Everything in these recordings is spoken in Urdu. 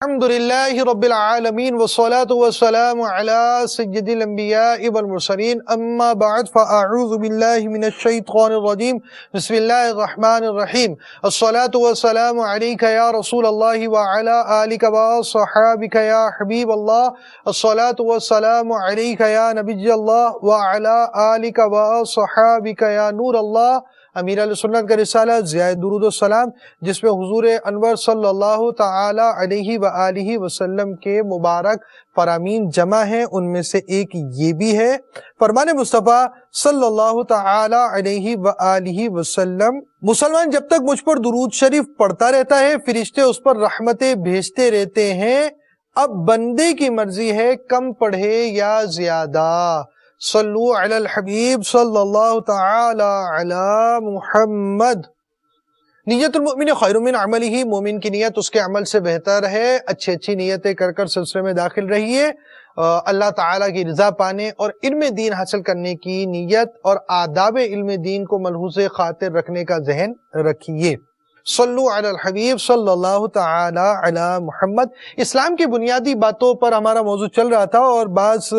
الحمدللہ رب العالمین والصلاة والسلام علی سید الانبیاء والمرسلین اما بعد فاعوذ باللہ من الشیطان الرجیم بسم اللہ الرحمن الرحیم الصلاة والسلام علیک یا رسول اللہ وعلی آلک وصحابک یا حبیب اللہ الصلاة والسلام علیک یا نبی اللہ وعلی آلک وصحابک یا نور اللہ امیر علیہ سنت کا رسالہ ضیاء درود السلام، جس میں حضور انور صلی اللہ تعالی علیہ وآلہ وسلم کے مبارک فرامین جمع ہیں۔ ان میں سے ایک یہ بھی ہے، فرمان مصطفیٰ صلی اللہ تعالی علیہ وآلہ وسلم: مسلمان جب تک مجھ پر درود شریف پڑھتا رہتا ہے، فرشتے اس پر رحمتیں بھیجتے رہتے ہیں۔ اب بندے کی مرضی ہے کم پڑھے یا زیادہ۔ صلو علی الحبیب صلی اللہ تعالی علی محمد۔ نیت المؤمن خیر من عملہ، مومن کی نیت اس کے عمل سے بہتر ہے۔ اچھی نیتیں کر کر سلسلے میں داخل رہیے، اللہ تعالیٰ کی رضا پانے اور علم دین حاصل کرنے کی نیت اور آداب علم دین کو ملحوظ خاطر رکھنے کا ذہن رکھیے۔ صلو علی الحبیب صلی اللہ تعالی علی محمد۔ اسلام کی بنیادی باتوں پر ہمارا موضوع چل رہا تھا، اور بعض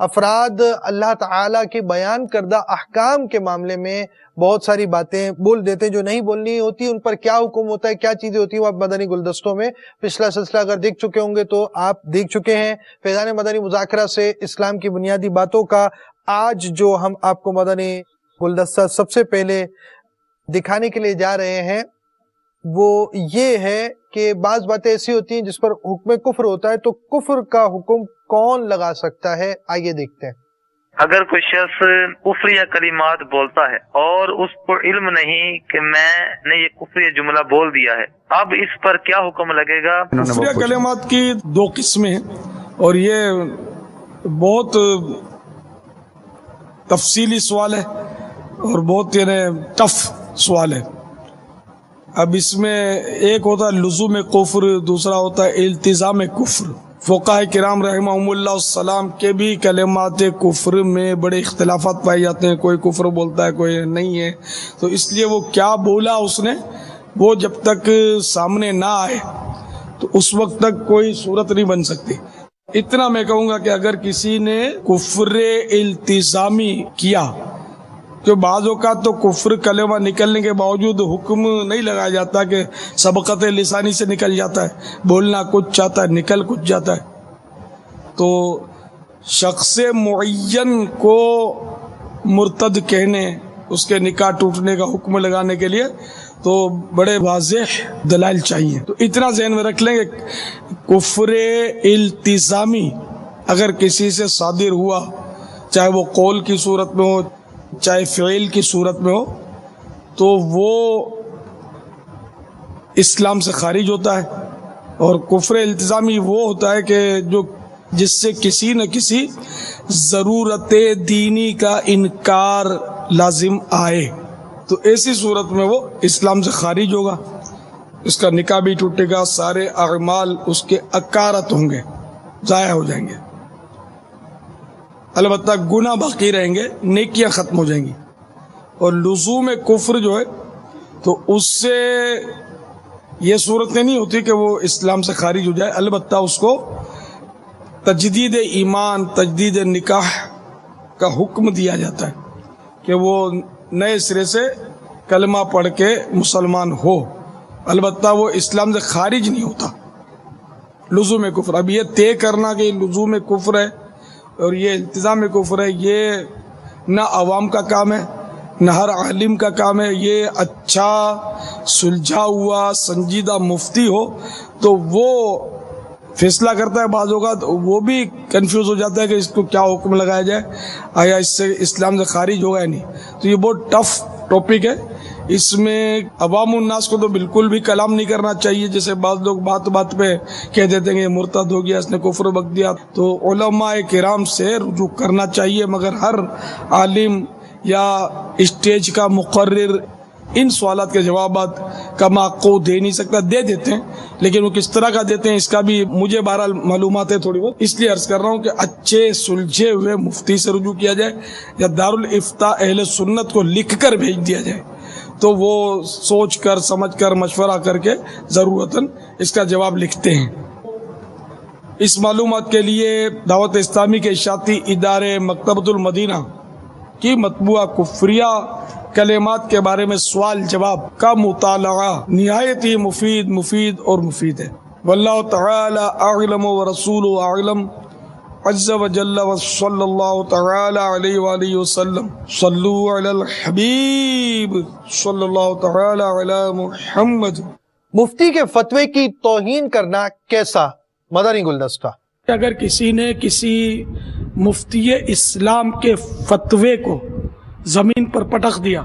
افراد اللہ تعالیٰ کے بیان کردہ احکام کے معاملے میں بہت ساری باتیں بول دیتے ہیں جو نہیں بولنی ہوتی۔ ان پر کیا حکم ہوتا ہے، کیا چیزیں ہوتی ہیں، وہ آپ مدنی گلدستوں میں پچھلا سلسلہ اگر دیکھ چکے ہوں گے تو آپ دیکھ چکے ہیں۔ فیضان مدنی مذاکرہ سے اسلام کی بنیادی باتوں کا آج جو ہم آپ کو مدنی گلدستہ سب سے پہلے دکھانے کے لیے جا رہے ہیں وہ یہ ہے کہ بعض باتیں ایسی ہوتی ہیں جس پر حکم کفر ہوتا ہے، تو کفر کا حکم کون لگا سکتا ہے؟ آئیے دیکھتے ہیں۔ اگر کوئی شخص کفری کلمات بولتا ہے اور اس کو علم نہیں کہ میں نے یہ کفری جملہ بول دیا ہے، اب اس پر کیا حکم لگے گا؟ کفری کلمات کی دو قسمیں ہیں، اور یہ بہت تفصیلی سوال ہے اور بہت ٹف سوال ہے۔ اب اس میں ایک ہوتا ہے لزوم کفر، دوسرا ہوتا ہے التزام کفر۔ فقہاء کرام رحمہم اللہ السلام کے بھی کلمات کفر میں بڑے اختلافات پائے جاتے ہیں، کوئی کفر بولتا ہے کوئی نہیں ہے، تو اس لیے وہ کیا بولا اس نے، وہ جب تک سامنے نہ آئے تو اس وقت تک کوئی صورت نہیں بن سکتی۔ اتنا میں کہوں گا کہ اگر کسی نے کفر التزامی کیا، کہ بعض اوقات تو کفر کلمہ نکلنے کے باوجود حکم نہیں لگایا جاتا کہ سبقت لسانی سے نکل جاتا ہے، بولنا کچھ چاہتا ہے نکل کچھ جاتا ہے، تو شخص معین کو مرتد کہنے، اس کے نکاح ٹوٹنے کا حکم لگانے کے لیے تو بڑے واضح دلائل چاہیے۔ تو اتنا ذہن میں رکھ لیں کہ کفر التزامی اگر کسی سے صادر ہوا، چاہے وہ قول کی صورت میں ہو چاہے فعل کی صورت میں ہو، تو وہ اسلام سے خارج ہوتا ہے۔ اور کفر التزامی وہ ہوتا ہے کہ جو جس سے کسی نہ کسی ضرورت دینی کا انکار لازم آئے، تو ایسی صورت میں وہ اسلام سے خارج ہوگا، اس کا نکاح بھی ٹوٹے گا، سارے اعمال اس کے اکارت ہوں گے، ضائع ہو جائیں گے، البتہ گناہ باقی رہیں گے، نیکیاں ختم ہو جائیں گی۔ اور لزوم کفر جو ہے تو اس سے یہ صورتیں نہیں ہوتی کہ وہ اسلام سے خارج ہو جائے، البتہ اس کو تجدید ایمان، تجدید نکاح کا حکم دیا جاتا ہے کہ وہ نئے سرے سے کلمہ پڑھ کے مسلمان ہو، البتہ وہ اسلام سے خارج نہیں ہوتا۔ لزوم کفر، اب یہ طے کرنا کہ لزوم کفر ہے اور یہ التزام کفر ہے، یہ نہ عوام کا کام ہے نہ ہر عالم کا کام ہے۔ یہ اچھا سلجھا ہوا سنجیدہ مفتی ہو تو وہ فیصلہ کرتا ہے، بعض اوقات وہ بھی کنفیوز ہو جاتا ہے کہ اس کو کیا حکم لگایا جائے، آیا اس سے اسلام سے خارج ہوگا یا نہیں۔ تو یہ بہت ٹف ٹاپک ہے، اس میں عوام الناس کو تو بالکل بھی کلام نہیں کرنا چاہیے، جیسے بعض لوگ بات بات پہ کہہ دیتے ہیں کہ یہ مرتد ہو گیا، اس نے کفر بک دیا، تو علماء کرام سے رجوع کرنا چاہیے۔ مگر ہر عالم یا اسٹیج کا مقرر ان سوالات کے جوابات کا کو دے نہیں سکتا، دے دیتے ہیں، لیکن وہ کس طرح کا دیتے ہیں اس کا بھی مجھے بہرحال معلومات ہے تھوڑی بہت، اس لیے عرض کر رہا ہوں کہ اچھے سلجھے ہوئے مفتی سے رجوع کیا جائے، یا دارالافتاء اہل سنت کو لکھ کر بھیج دیا جائے، تو وہ سوچ کر سمجھ کر مشورہ کر کے ضرورتاً اس کا جواب لکھتے ہیں۔ اس معلومات کے لیے دعوت اسلامی کے اشاعتی ادارے مکتبۃ المدینہ کی مطبوعہ کفریہ کلمات کے بارے میں سوال جواب کا مطالعہ نہایت ہی مفید ہے. واللہ تعالی اعلم ورسولہ اعلم عز وجل وصلی اللہ تعالی علیہ وآلہ وسلم. صلو علی الحبیب صلی اللہ تعالی علی محمد. مفتی کے فتوے کی توہین کرنا کیسا؟ مدنی گلدستہ. اگر کسی نے کسی مفتی اسلام کے فتوے کو زمین پر پٹخ دیا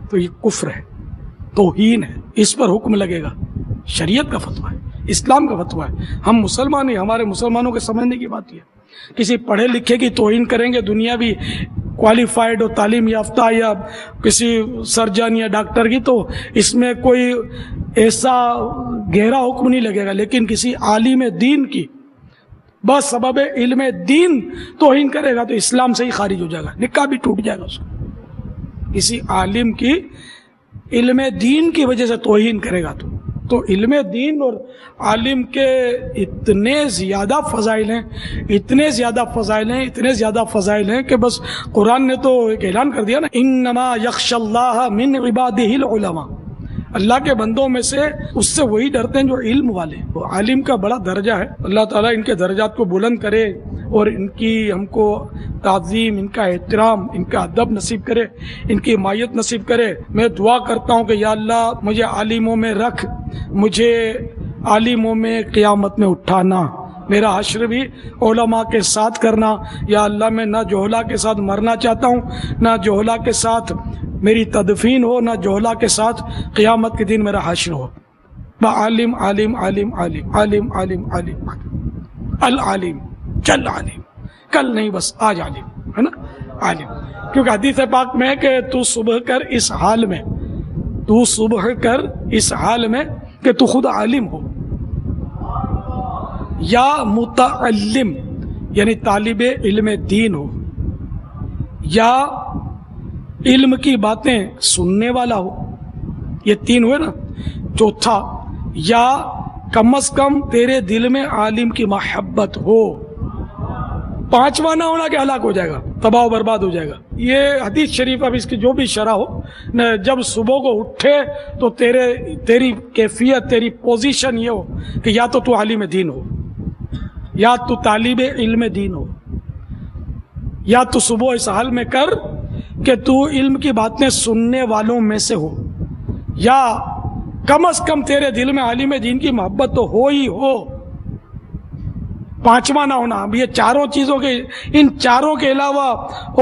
تو یہ کفر ہے، توہین ہے، اس پر حکم لگے گا. شریعت کا فتویٰ ہے، اسلام کا فتویٰ ہے. ہم مسلمان ہی، ہمارے مسلمانوں کے سمجھنے کی بات یہ ہے. کسی پڑھے لکھے کی توہین کریں گے، دنیاوی کوالیفائڈ اور تعلیم یافتہ یا کسی سرجن یا ڈاکٹر کی، تو اس میں کوئی ایسا گہرا حکم نہیں لگے گا. لیکن کسی عالم دین کی بس سبب علم دین توہین کرے گا تو اسلام سے ہی خارج ہو جائے گا، نکاح بھی ٹوٹ جائے گا اس کا. کسی عالم کی علم دین کی وجہ سے توہین کرے گا تو علم دین اور عالم کے اتنے زیادہ فضائل ہیں کہ بس قرآن نے تو ایک اعلان کر دیا نا، انما یخشى اللہ من عبادہ العلماء. اللہ کے بندوں میں سے اس سے وہی ڈرتے ہیں جو علم والے. وہ عالم کا بڑا درجہ ہے، اللہ تعالیٰ ان کے درجات کو بلند کرے اور ان کی ہم کو تعظیم، ان کا احترام، ان کا ادب نصیب کرے، ان کی حمایت نصیب کرے. میں دعا کرتا ہوں کہ یا اللہ مجھے عالموں میں رکھ، مجھے عالموں میں قیامت میں اٹھانا، میرا حشر بھی علماء کے ساتھ کرنا. یا اللہ میں نہ جہلا کے ساتھ مرنا چاہتا ہوں، نہ جہلا کے ساتھ میری تدفین ہو، نہ جہلا کے ساتھ قیامت کے دن میرا حشر ہو. عالم عالم عالم عالم عالم عالم عالم العالم چل عالم، کل نہیں بس آج عالم ہے نا، عالم. کیونکہ حدیث پاک میں ہے کہ تو صبح کر اس حال میں کہ تو خود عالم ہو، یا متعلم یعنی طالب علم دین ہو، یا علم کی باتیں سننے والا ہو. یہ تین ہوئے نا. چوتھا، یا کم از کم تیرے دل میں عالم کی محبت ہو. پانچواں نہ ہونا کہ ہلاک ہو جائے گا، تباہ و برباد ہو جائے گا. یہ حدیث شریف اب اس کی جو بھی شرح ہو، جب صبح کو اٹھے تو تیری کیفیت، تیری پوزیشن یہ ہو کہ یا تو عالم دین ہو، یا تو طالب علم دین ہو، یا تو صبح اس حال میں کر کہ تو علم کی باتیں سننے والوں میں سے ہو، یا کم از کم تیرے دل میں عالم دین کی محبت تو ہو ہی ہو. پانچواں نہ ہونا. اب یہ چاروں چیزوں کے، ان چاروں کے علاوہ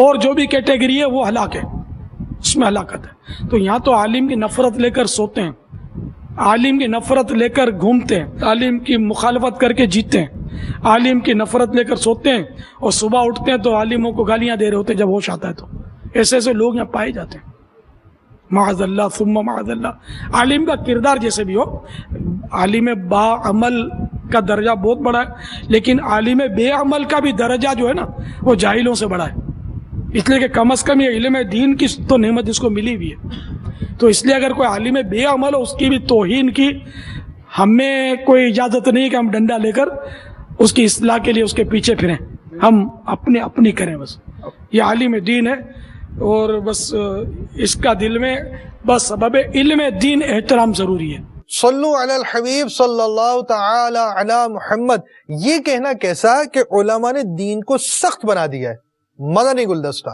اور جو بھی کیٹیگری ہے وہ ہلاک ہے، اس میں ہلاکت ہے. تو یہاں تو عالم کی نفرت لے کر سوتے ہیں، عالم کی نفرت لے کر گھومتے ہیں، عالم کی مخالفت کر کے جیتے ہیں، عالم کی نفرت لے کر سوتے ہیں، اور صبح اٹھتے ہیں تو عالموں کو گالیاں دے رہے ہوتے ہیں جب ہوش آتا ہے. تو ایسے لوگ یہاں پائے جاتے ہیں، معاذ اللہ ثم معاذ اللہ. عالم کا کردار جیسے بھی ہو، عالم با عمل کا درجہ بہت بڑا ہے، لیکن عالم بے عمل کا بھی درجہ جو ہے نا وہ جاہلوں سے بڑا ہے. اس لیے کہ کم از کم یہ علم دین کی تو نعمت اس کو ملی ہوئی ہے. تو اس لیے اگر کوئی عالم بے عمل ہو، اس کی بھی توہین کی ہمیں کوئی اجازت نہیں کہ ہم ڈنڈا لے کر اس کی اصلاح کے لیے اس کے پیچھے پھریں. ہم اپنی کریں. بس یہ عالم دین ہے، اور بس اس کا دل میں بس سبب علم دین احترام ضروری ہے. صلو علی الحبیب صلی اللہ تعالی علی محمد. یہ کہنا کیسا کہ علماء نے دین کو سخت بنا دیا ہے؟ مدنی گلدستہ.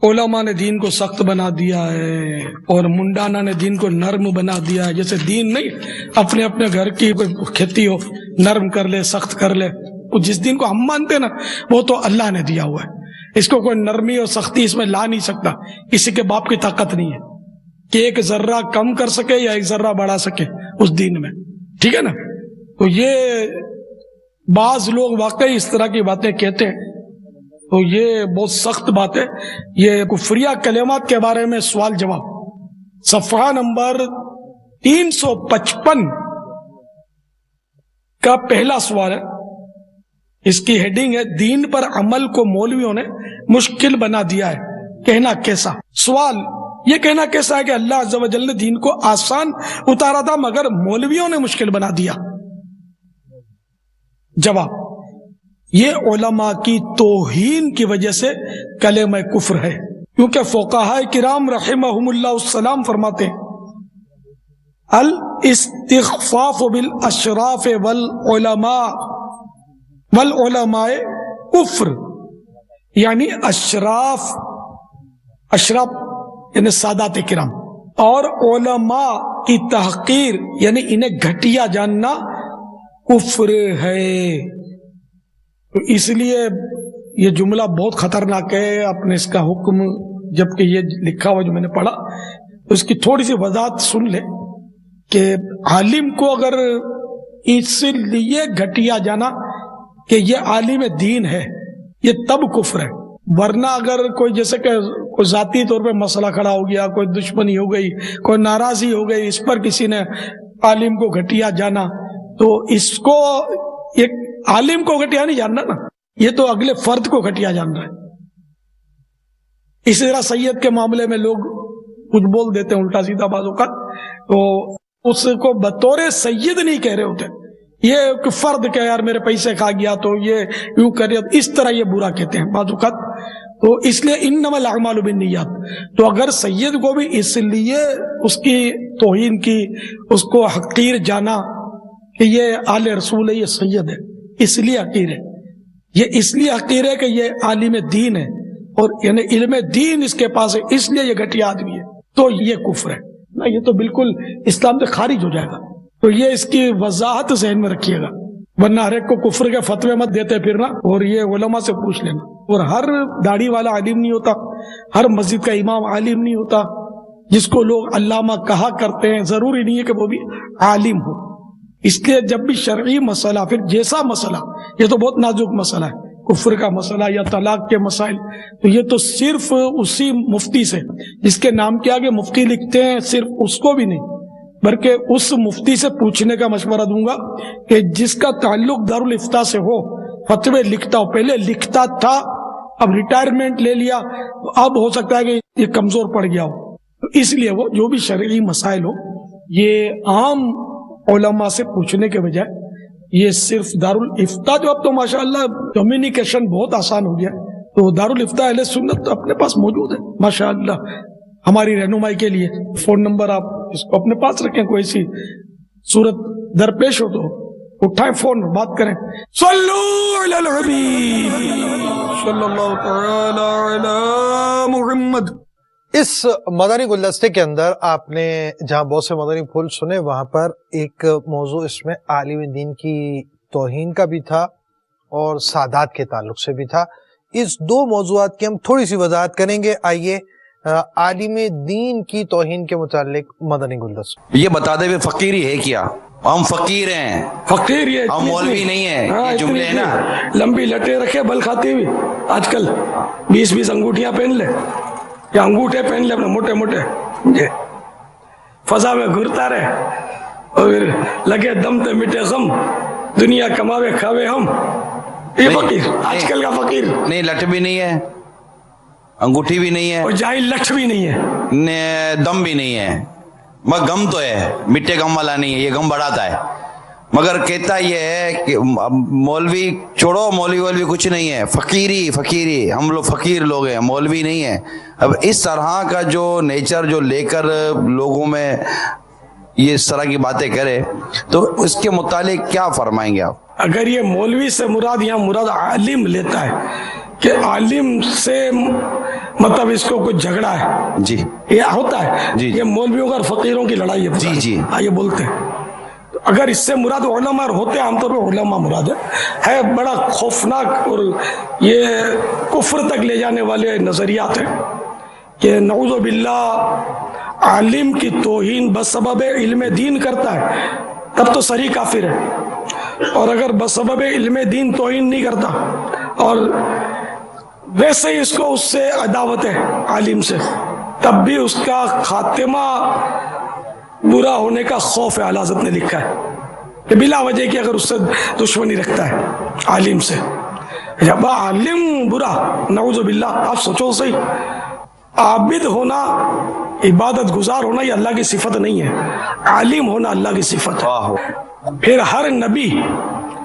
علماء نے دین کو سخت بنا دیا ہے اور منڈانا نے دین کو نرم بنا دیا ہے. جیسے دین نہیں اپنے گھر کی کھیتی ہو، نرم کر لے، سخت کر لے. جس دین کو ہم مانتے نا وہ تو اللہ نے دیا ہوا ہے. اس کو کوئی نرمی اور سختی اس میں لا نہیں سکتا. کسی کے باپ کی طاقت نہیں ہے کہ ایک ذرہ کم کر سکے یا ایک ذرہ بڑھا سکے اس دین میں. ٹھیک ہے نا. تو یہ بعض لوگ واقعی اس طرح کی باتیں کہتے ہیں، تو یہ بہت سخت بات ہے. یہ کفریہ کلمات کے بارے میں سوال جواب، صفحہ نمبر 355 کا پہلا سوال ہے. اس کی ہیڈنگ ہے دین پر عمل کو مولویوں نے مشکل بنا دیا ہے، کہنا کیسا. سوال یہ کہنا کیسا ہے کہ اللہ عز و جل نے دین کو آسان اتارا تھا مگر مولویوں نے مشکل بنا دیا. جواب، یہ علماء کی توہین کی وجہ سے کلمہ کفر ہے، کیونکہ فقہاء کرام رحمہم اللہ السلام فرماتے ہیں الاستخفاف بالاشراف والعلماء کفر، یعنی اشراف یعنی سادات کرام اور علماء کی تحقیر یعنی انہیں گھٹیا جاننا کفر ہے۔ تو اس لیے یہ جملہ بہت خطرناک ہے۔ اپنے اس کا حکم جبکہ یہ لکھا ہوا جو میں نے پڑھا تو اس کی تھوڑی سی وضاحت سن لے کہ عالم کو اگر اس لیے گھٹیا جانا کہ یہ عالم دین ہے یہ تب کفر ہے، ورنہ اگر کوئی جیسے کہ کوئی ذاتی طور پہ مسئلہ کھڑا ہو گیا، کوئی دشمنی ہو گئی، کوئی ناراضی ہو گئی، اس پر کسی نے عالم کو گھٹیا جانا، تو اس کو ایک عالم کو گھٹیا نہیں جاننا نا، یہ تو اگلے فرد کو گھٹیا جان رہا ہے۔ اسی طرح سید کے معاملے میں لوگ کچھ بول دیتے ہیں الٹا سیدھا بعض اوقات، تو اس کو بطور سید نہیں کہہ رہے ہوتے، یہ فرد کہ یار میرے پیسے کھا گیا تو یہ یوں کر، اس طرح یہ برا کہتے ہیں بعض اوقات۔ تو اس لیے انما الاعمال بالنیات، تو اگر سید کو بھی اس لیے اس کی توہین کی، اس کو حقیر جانا کہ یہ آل رسول ہے، یہ سید ہے، اس لیے حقیر ہے، یہ اس لیے حقیر ہے کہ یہ عالم دین ہے اور یعنی علم دین اس کے پاس ہے، اس لیے یہ گھٹیا آدمی ہے، تو یہ کفر ہے نا، یہ تو بالکل اسلام سے خارج ہو جائے گا۔ تو یہ اس کی وضاحت ذہن میں رکھیے گا، ورنہ ہر ایک کو کفر کے فتوے مت دیتے پھرنا، اور یہ علماء سے پوچھ لینا۔ اور ہر داڑھی والا عالم نہیں ہوتا، ہر مسجد کا امام عالم نہیں ہوتا، جس کو لوگ علامہ کہا کرتے ہیں ضروری نہیں ہے کہ وہ بھی عالم ہو۔ اس لیے جب بھی شرعی مسئلہ، پھر جیسا مسئلہ، یہ تو بہت نازک مسئلہ ہے، کفر کا مسئلہ یا طلاق کے مسائل، تو یہ تو صرف اسی مفتی سے، جس کے نام کے آگے مفتی لکھتے ہیں، صرف اس کو بھی نہیں بلکہ اس مفتی سے پوچھنے کا مشورہ دوں گا کہ جس کا تعلق دارالافتاء سے ہو، فتوے لکھتا ہو، پہلے لکھتا تھا اب ریٹائرمنٹ لے لیا، اب ہو سکتا ہے کہ یہ کمزور پڑ گیا ہو، تو اس لیے وہ جو بھی شرعی مسائل ہو یہ عام علماء سے پوچھنے کے بجائے یہ صرف دارالافتاء، جو اب تو ماشاءاللہ کمیونیکیشن بہت آسان ہو گیا، تو دارالافتاء اہل سنت اپنے پاس موجود ہے ماشاءاللہ ہماری رہنمائی کے لیے۔ فون نمبر آپ اس کو اپنے پاس رکھیں، کوئی ایسی صورت درپیش ہو تو اٹھائیں فون، بات کریں۔ صلو علی الحبیب صلی اللہ تعالی علی محمد۔ اس مدنی گلدستے کے اندر آپ نے جہاں بہت سے مدنی پھول سنے، وہاں پر ایک موضوع اس میں عالم دین کی توہین کا بھی تھا اور سادات کے تعلق سے بھی تھا۔ اس دو موضوعات کی ہم تھوڑی سی وضاحت کریں گے۔ آئیے عالم دین کی توہین کے متعلق مدنی گلدستہ یہ بتا دے فقیری ہے کیا؟ ہم فقیر ہیں، فقیر یہ ہم مولوی نہیں ہیں، یہ جملے ہیں نا، لمبی لٹے رکھے بل کھاتی ہوئی، آج کل 20 انگوٹھیاں پہن لے یا انگوٹھے پہن لے اپنے موٹے موٹے، فضا میں گھرتا رہے اور پھر لگے دم تے مٹے غم، دنیا کماوے کھاوے ہم، یہ فقیر آج کل کا فقیر نہیں، لٹ بھی نہیں ہے، انگوٹھی بھی نہیں ہے، اور جاہل لٹھ بھی نہیں ہے، دم بھی نہیں ہے، مگر غم تو ہے، مٹے غم والا نہیں ہے، یہ غم بڑھاتا ہے، مگر کہتا یہ ہے کہ مولوی چھوڑو، مولوی کچھ نہیں ہے، فقیری ہم لوگ فقیر لوگ ہیں، مولوی نہیں ہیں۔ اب اس طرح کا جو نیچر جو لے کر لوگوں میں یہ اس طرح کی باتیں کرے تو اس کے متعلق کیا فرمائیں گے آپ؟ اگر یہ مولوی سے مراد یہاں مراد عالم لیتا ہے کہ عالم سے مطلب اس کو کچھ جھگڑا ہے، جی یہ ہوتا ہے، جی یہ مولویوں کا اور فقیروں کی لڑائی ہے، جی یہ بولتے ہیں۔ اگر اس سے مراد علماء ہوتے ہیں، عام طور پہ علماء مراد ہے بڑا خوفناک اور یہ کفر تک لے جانے والے نظریات ہیں کہ نعوذ باللہ عالم کی توہین بسبب علم دین کرتا ہے تب تو صریح کافر ہے، اور اگر بسبب علم دین توہین نہیں کرتا اور ویسے ہی اس کو اس سے عداوت ہے عالم سے، تب بھی اس کا خاتمہ برا ہونے کا خوف ہے۔ اعلی حضرت نے لکھا ہے کہ بلا وجہ کی اگر اس سے دشمنی رکھتا ہے عالم سے، جب عالم برا، نعوذ باللہ، آپ سوچو صحیح، عابد ہونا، عبادت گزار ہونا یہ اللہ کی صفت نہیں ہے، عالم ہونا اللہ کی صفت ہے۔ پھر ہر نبی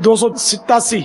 287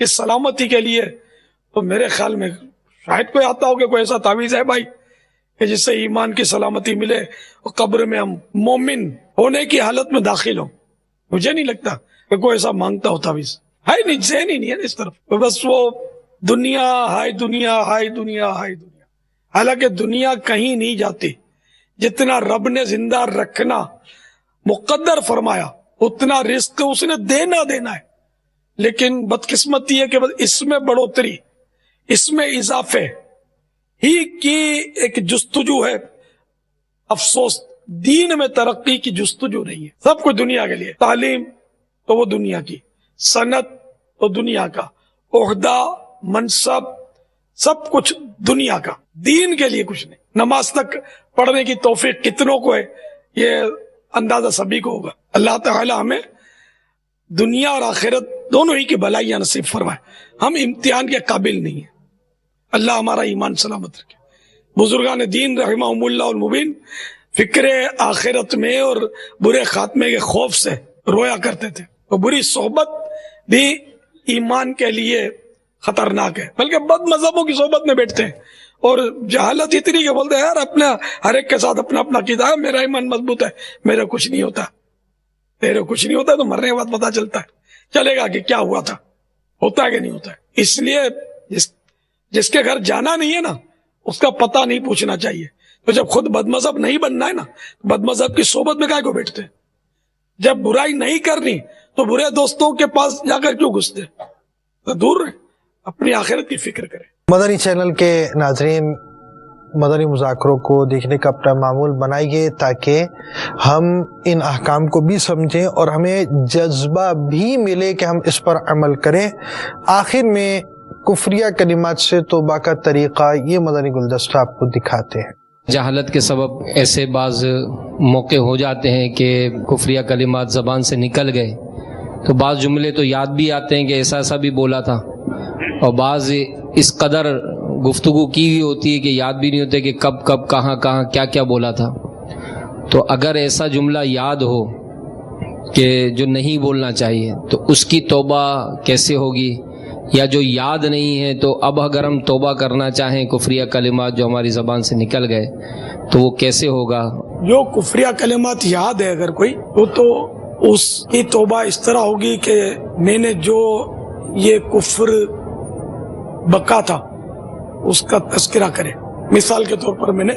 کہ سلامتی کے لیے، تو میرے خیال میں شاید کوئی آتا ہو کہ کوئی ایسا تعویذ ہے بھائی کہ جس سے ایمان کی سلامتی ملے اور قبر میں ہم مومن ہونے کی حالت میں داخل ہوں. مجھے نہیں لگتا کہ کوئی ایسا مانگتا ہو تعویذ. ہے نہیں، ذہن ہی نہیں ہے اس طرف. بس وہ دنیا ہائے دنیا ہائے دنیا ہائے دنیا. حالانکہ دنیا کہیں نہیں جاتی. جتنا رب نے زندہ رکھنا مقدر فرمایا اتنا رزق اس نے دینا ہے. لیکن بدقسمتی ہے کہ بس اس میں بڑھوتری، اس میں اضافے ہی کی ایک جستجو ہے. افسوس، دین میں ترقی کی جستجو نہیں ہے. سب کچھ دنیا کے لیے. تعلیم تو وہ دنیا کی، صنعت تو دنیا کا، عہدہ، منصب، سب کچھ دنیا کا. دین کے لیے کچھ نہیں. نماز تک پڑھنے کی توفیق کتنوں کو ہے یہ اندازہ سبھی کو ہوگا. اللہ تعالی ہمیں دنیا اور آخرت دونوں ہی کی بھلائیاں نصیب فرمائے. ہم امتحان کے قابل نہیں ہیں. اللہ ہمارا ایمان سلامت رکھے. بزرگان دین رحمہم اللہ المبین فکر آخرت میں اور برے خاتمے کے خوف سے رویا کرتے تھے. اور بری صحبت بھی ایمان کے لیے خطرناک ہے. بلکہ بد مذہبوں کی صحبت میں بیٹھتے ہیں اور جہالت اتنی کہ بولتے ہیں یار اپنا ہر ایک کے ساتھ اپنا اپنا قیدا ہے، میرا ایمان مضبوط ہے، میرا کچھ نہیں ہوتا. تیرے کچھ نہیں ہوتا تو مرنے کے بعد پتا چلتا ہے، چلے گا کہ کیا ہوا تھا، ہوتا ہے کہ نہیں ہوتا ہے. اس لیے جس کے گھر جانا نہیں ہے نا اس کا پتہ نہیں پوچھنا چاہیے. تو جب خود بد مذہب نہیں بننا ہے نا، بد مذہب کی صحبت میں کائے کو بیٹھتے؟ جب برائی نہیں کرنی تو برے دوستوں کے پاس جا کر کیوں گھستے؟ تو دور رہیں، اپنی آخرت کی فکر کریں. مدنی چینل کے ناظرین، مدنی مذاکروں کو دیکھنے کا اپنا معمول بنائیے تاکہ ہم ان احکام کو بھی سمجھیں اور ہمیں جذبہ بھی ملے کہ ہم اس پر عمل کریں. آخر میں کفریہ کلمات سے توبہ کا طریقہ یہ مدنی گلدستہ آپ کو دکھاتے ہیں. جہالت کے سبب ایسے بعض موقع ہو جاتے ہیں کہ کفریہ کلمات زبان سے نکل گئے تو بعض جملے تو یاد بھی آتے ہیں کہ ایسا بھی بولا تھا، اور بعض اس قدر گفتگو کی ہوئی ہوتی ہے کہ یاد بھی نہیں ہوتے کہ کب کہاں کیا بولا تھا. تو اگر ایسا جملہ یاد ہو کہ جو نہیں بولنا چاہیے تو اس کی توبہ کیسے ہوگی؟ یا جو یاد نہیں ہے تو اب اگر ہم توبہ کرنا چاہیں کفریہ کلمات جو ہماری زبان سے نکل گئے تو وہ کیسے ہوگا؟ جو کفریہ کلمات یاد ہے اگر کوئی تو اس کی توبہ اس طرح ہوگی کہ میں نے جو یہ کفر بکا تھا اس کا تذکرہ کرے. مثال کے طور پر میں نے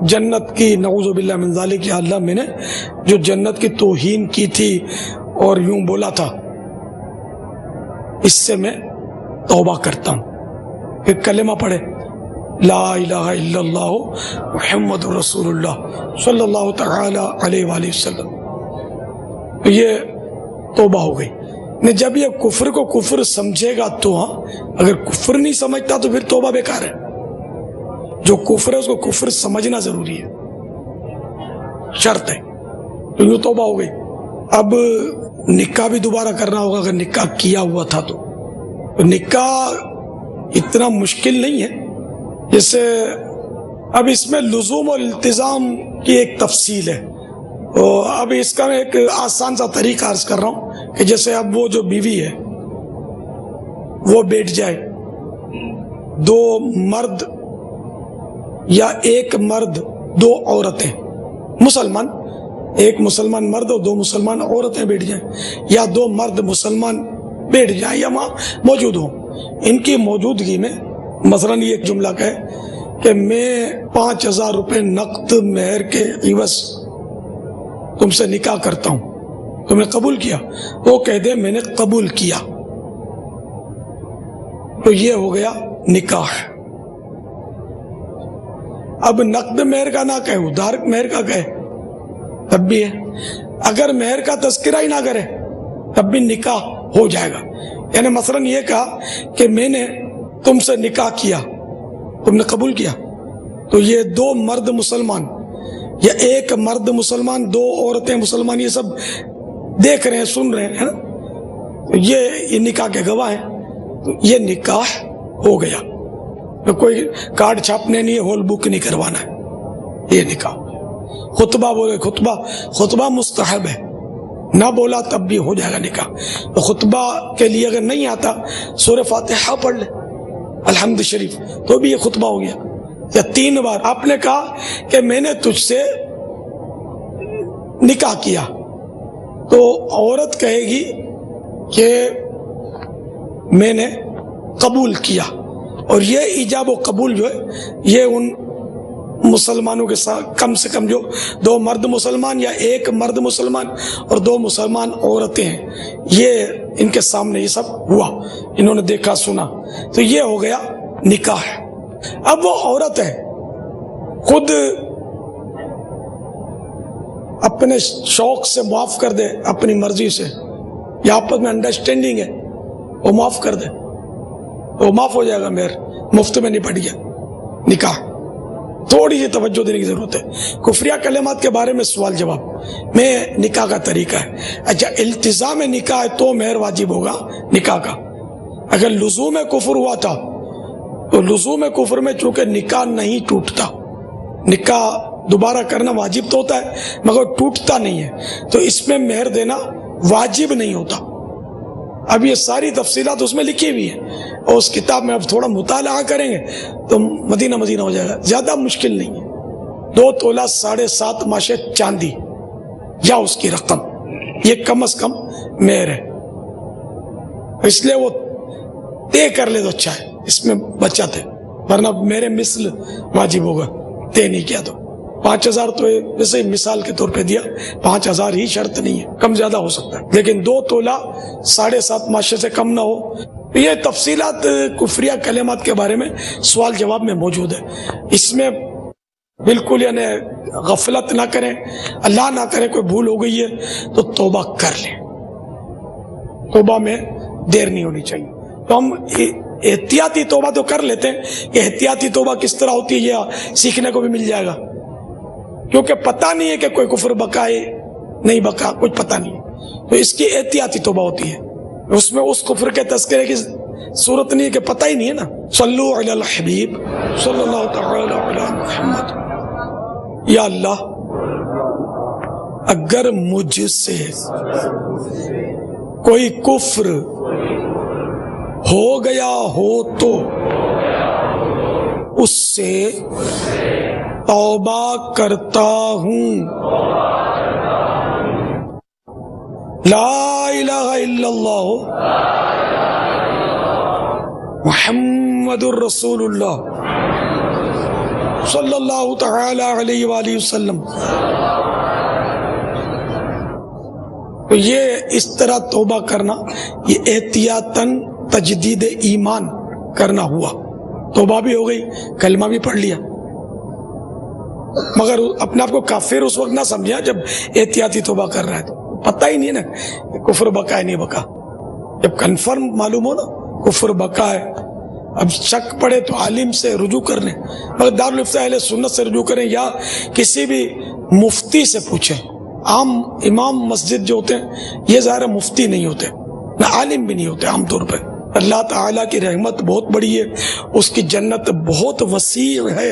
جنت کی، نعوذ باللہ من ذالک، یا اللہ میں نے جو جنت کی توہین کی تھی اور یوں بولا تھا، اس سے میں توبہ کرتا ہوں. پھر کلمہ پڑھے، لا الہ الا اللہ محمد رسول اللہ صلی اللہ تعالی علیہ وآلہ وسلم. یہ توبہ ہو گئی. جب یہ کفر کو کفر سمجھے گا تو ہاں، اگر کفر نہیں سمجھتا تو پھر توبہ بیکار ہے. جو کفر ہے اس کو کفر سمجھنا ضروری ہے، شرط ہے. تو یہ توبہ ہو گئی. اب نکاح بھی دوبارہ کرنا ہوگا اگر نکاح کیا ہوا تھا تو. نکاح اتنا مشکل نہیں ہے، جیسے اب اس میں لزوم اور التزام کی ایک تفصیل ہے. اب اس کا میں ایک آسان سا طریقہ عرض کر رہا ہوں کہ جیسے اب وہ جو بیوی ہے وہ بیٹھ جائے، دو مرد یا ایک مرد دو عورتیں، مسلمان، ایک مسلمان مرد اور دو مسلمان عورتیں بیٹھ جائیں، یا دو مرد مسلمان بیٹھ جائیں یا وہاں موجود ہوں. ان کی موجودگی میں مثلاً یہ ایک جملہ کہے کہ میں 5000 روپے نقد مہر کے عوض تم سے نکاح کرتا ہوں، تم نے قبول کیا؟ وہ کہہ دے میں نے قبول کیا، تو یہ ہو گیا نکاح. اب نقد مہر کا نہ کہے، ادھار مہر کا کہے تب بھی ہے. اگر مہر کا تذکرہ ہی نہ کرے تب بھی نکاح ہو جائے گا. یعنی مثلاً یہ کہا کہ میں نے تم سے نکاح کیا، تم نے قبول کیا، تو یہ دو مرد مسلمان یا ایک مرد مسلمان، دو عورتیں مسلمان، یہ سب دیکھ رہے ہیں، سن رہے ہیں، یہ نکاح کے گواہ ہیں، تو یہ نکاح ہو گیا. تو کوئی کارڈ چھاپنے نہیں ہے، ہول بک نہیں کروانا ہے، یہ نکاح. خطبہ بولے، خطبہ مستحب ہے، نہ بولا تب بھی ہو جائے گا نکاح. تو خطبہ کے لیے اگر نہیں آتا سورہ فاتحہ پڑھ لے الحمد شریف تو بھی یہ خطبہ ہو گیا. یا 3 بار آپ نے کہا کہ میں نے تجھ سے نکاح کیا تو عورت کہے گی کہ میں نے قبول کیا. اور یہ ایجاب و قبول جو ہے یہ ان مسلمانوں کے ساتھ کم سے کم جو 2 مرد مسلمان یا 1 مرد مسلمان اور 2 مسلمان عورتیں ہیں یہ ان کے سامنے یہ سب ہوا، انہوں نے دیکھا سنا تو یہ ہو گیا نکاح. اب وہ عورت ہے خود اپنے شوق سے معاف کر دے اپنی مرضی سے یا آپس میں انڈرسٹینڈنگ ہے وہ معاف کر دے وہ معاف ہو جائے گا، مہر مفت میں نہیں پڑ گیا نکاح. تھوڑی سی توجہ دینے کی ضرورت ہے. کفریہ کلمات کے بارے میں سوال جواب میں نکاح کا طریقہ ہے. اچھا التزام نکاح ہے تو مہر واجب ہوگا نکاح کا. اگر لزوم کفر ہوا تھا تو لزوم کفر میں چونکہ نکاح نہیں ٹوٹتا، نکاح دوبارہ کرنا واجب تو ہوتا ہے مگر ٹوٹتا نہیں ہے تو اس میں مہر دینا واجب نہیں ہوتا. اب یہ ساری تفصیلات اس میں لکھی ہوئی ہیں اور اس کتاب میں اب تھوڑا مطالعہ کریں گے تو مدینہ مدینہ ہو جائے گا. زیادہ مشکل نہیں ہے. 2 تولہ 7.5 ماشے چاندی یا اس کی رقم یہ کم از کم مہر ہے. اس لیے وہ طے کر لے تو اچھا ہے، اس میں بچت ہے، ورنہ میرے مثل واجب ہوگا طے نہیں کیا تو. 5,000 تو ویسے مثال کے طور پہ دیا، 5,000 ہی شرط نہیں ہے، کم زیادہ ہو سکتا ہے لیکن 2 تولہ 7.5 ماشے سے کم نہ ہو. یہ تفصیلات کفریہ کلمات کے بارے میں سوال جواب میں موجود ہے. اس میں بالکل یعنی غفلت نہ کریں، اللہ نہ کرے کوئی بھول ہو گئی ہے تو توبہ کر لیں، توبہ میں دیر نہیں ہونی چاہیے. تو ہم احتیاطی توبہ تو کر لیتے ہیں کہ احتیاطی توبہ کس طرح ہوتی ہے یہ سیکھنے کو بھی مل جائے گا کیونکہ پتہ نہیں ہے کہ کوئی کفر بکا ہے نہیں بکا، کچھ پتہ نہیں ہے تو اس کی احتیاطی توبہ ہوتی ہے. اس میں اس کفر کے تذکرے کی صورت نہیں ہے کہ پتہ ہی نہیں ہے نا. صلو علی الحبیب صلی اللہ تعالی علی محمد. یا اللہ اگر مجھ سے کوئی کفر ہو گیا ہو تو اس سے توبہ کرتا ہوں. لا الہ الا اللہ محمد الرسول اللہ صلی اللہ تعالی علیہ وآلہ وسلم. تو یہ اس طرح توبہ کرنا یہ احتیاطاً تجدید ایمان کرنا ہوا. توبہ بھی ہو گئی، کلمہ بھی پڑھ لیا، مگر اپنے آپ کو کافر اس وقت نہ سمجھا جب احتیاطی توبہ کر رہا ہے تو پتہ ہی نہیں ہے نا کہ کفر بکا ہے نہیں بکا. جب کنفرم معلوم ہو نا کفر بکا ہے اب شک پڑے تو عالم سے رجوع کر لیں، مگر دارالفتاء اہل سنت سے رجوع کریں یا کسی بھی مفتی سے پوچھیں. عام امام مسجد جو ہوتے ہیں یہ ظاہر مفتی نہیں ہوتے نہ عالم بھی نہیں ہوتے عام طور پہ. اللہ تعالیٰ کی رحمت بہت بڑی ہے، اس کی جنت بہت وسیع ہے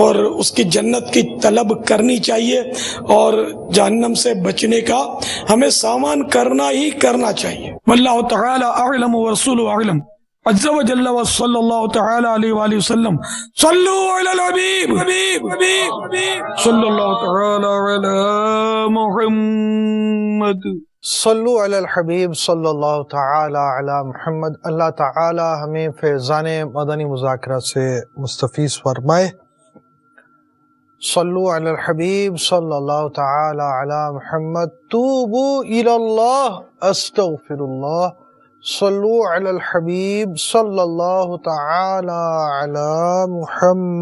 اور اس کی جنت کی طلب کرنی چاہیے اور جہنم سے بچنے کا ہمیں سامان کرنا ہی کرنا چاہیے. واللہ تعالی اعلم ورسولہ اعلم عز و جل و صلی اللہ تعالی علیہ وآلہ وسلم. صلو علی الحبیب صلی اللہ تعالی علی محمد. صلو علی الحبیب صلی اللہ تعالی علی محمد. اللہ تعالی ہمیں فیضان مدنی مذاکرہ سے مستفیض فرمائے. صلو علی الحبیب صلی اللہ تعالی علی محمد. توبو الی اللہ استغفر اللہ. صلو علی الحبیب صلی اللہ تعالی علی محمد.